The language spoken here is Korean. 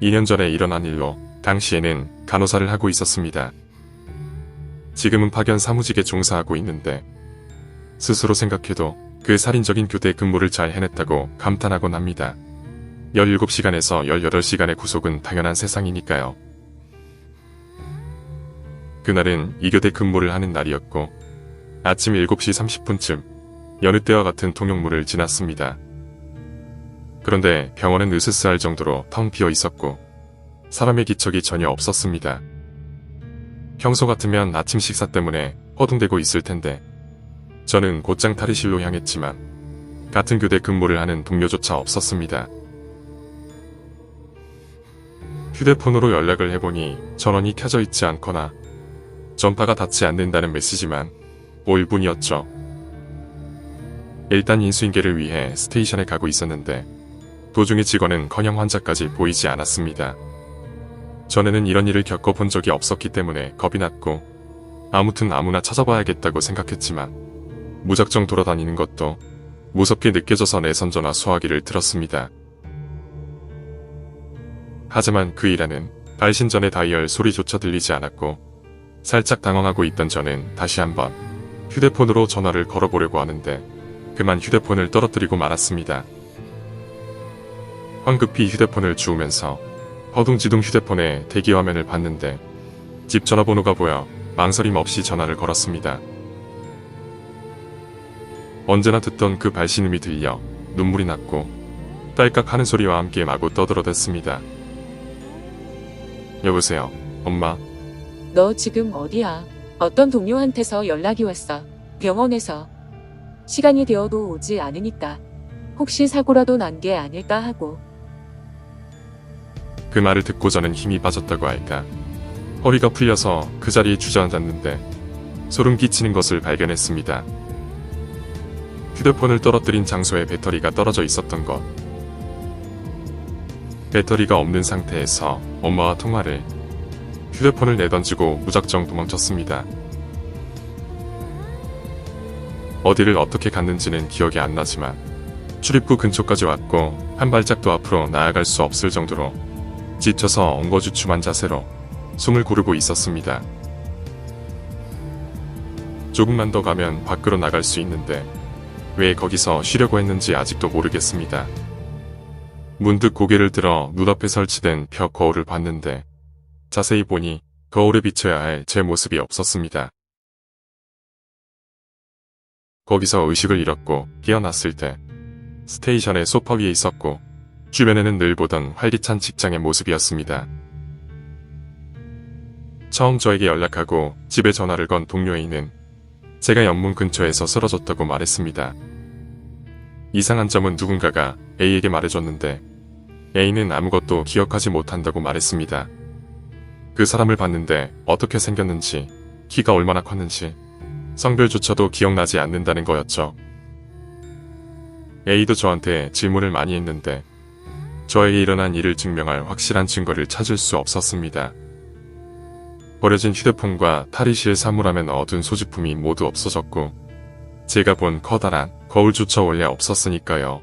2년 전에 일어난 일로 당시에는 간호사를 하고 있었습니다. 지금은 파견 사무직에 종사하고 있는데 스스로 생각해도 그 살인적인 교대 근무를 잘 해냈다고 감탄하곤 합니다. 17시간에서 18시간의 구속은 당연한 세상이니까요. 그날은 2교대 근무를 하는 날이었고 아침 7시 30분쯤 여느 때와 같은 통역물을 지났습니다. 그런데 병원은 으스스할 정도로 텅 비어 있었고 사람의 기척이 전혀 없었습니다. 평소 같으면 아침 식사 때문에 허둥대고 있을 텐데 저는 곧장 탈의실로 향했지만 같은 교대 근무를 하는 동료조차 없었습니다. 휴대폰으로 연락을 해보니 전원이 켜져 있지 않거나 전파가 닿지 않는다는 메시지만 올 뿐이었죠. 일단 인수인계를 위해 스테이션에 가고 있었는데 도중에 직원은커녕 환자까지 보이지 않았습니다. 전에는 이런 일을 겪어본 적이 없었기 때문에 겁이 났고 아무튼 아무나 찾아봐야겠다고 생각했지만 무작정 돌아다니는 것도 무섭게 느껴져서 내선전화 수화기를 들었습니다. 하지만 그 일에는 발신 전의 다이얼 소리조차 들리지 않았고 살짝 당황하고 있던 저는 다시 한번 휴대폰으로 전화를 걸어보려고 하는데 그만 휴대폰을 떨어뜨리고 말았습니다. 황급히 휴대폰을 주우면서 허둥지둥 휴대폰의 대기화면을 봤는데 집 전화번호가 보여 망설임 없이 전화를 걸었습니다. 언제나 듣던 그 발신음이 들려 눈물이 났고 딸깍 하는 소리와 함께 마구 떠들어댔습니다. 여보세요, 엄마. 너 지금 어디야? 어떤 동료한테서 연락이 왔어. 병원에서. 시간이 되어도 오지 않으니까. 혹시 사고라도 난 게 아닐까 하고. 그 말을 듣고 저는 힘이 빠졌다고 할까. 허리가 풀려서 그 자리에 주저앉았는데 소름 끼치는 것을 발견했습니다. 휴대폰을 떨어뜨린 장소에 배터리가 떨어져 있었던 것. 배터리가 없는 상태에서 엄마와 통화를, 휴대폰을 내던지고 무작정 도망쳤습니다. 어디를 어떻게 갔는지는 기억이 안 나지만 출입구 근처까지 왔고 한 발짝도 앞으로 나아갈 수 없을 정도로 지쳐서 엉거주춤한 자세로 숨을 고르고 있었습니다. 조금만 더 가면 밖으로 나갈 수 있는데 왜 거기서 쉬려고 했는지 아직도 모르겠습니다. 문득 고개를 들어 눈앞에 설치된 벽 거울을 봤는데 자세히 보니 거울에 비춰야 할 제 모습이 없었습니다. 거기서 의식을 잃었고 깨어났을 때 스테이션의 소파 위에 있었고 주변에는 늘 보던 활기찬 직장의 모습이었습니다. 처음 저에게 연락하고 집에 전화를 건 동료 A는 제가 연문 근처에서 쓰러졌다고 말했습니다. 이상한 점은 누군가가 A에게 말해줬는데 A는 아무것도 기억하지 못한다고 말했습니다. 그 사람을 봤는데 어떻게 생겼는지, 키가 얼마나 컸는지, 성별조차도 기억나지 않는다는 거였죠. A도 저한테 질문을 많이 했는데 저에게 일어난 일을 증명할 확실한 증거를 찾을 수 없었습니다. 버려진 휴대폰과 탈의실 사물함엔 얻은 소지품이 모두 없어졌고 제가 본 커다란 거울조차 원래 없었으니까요.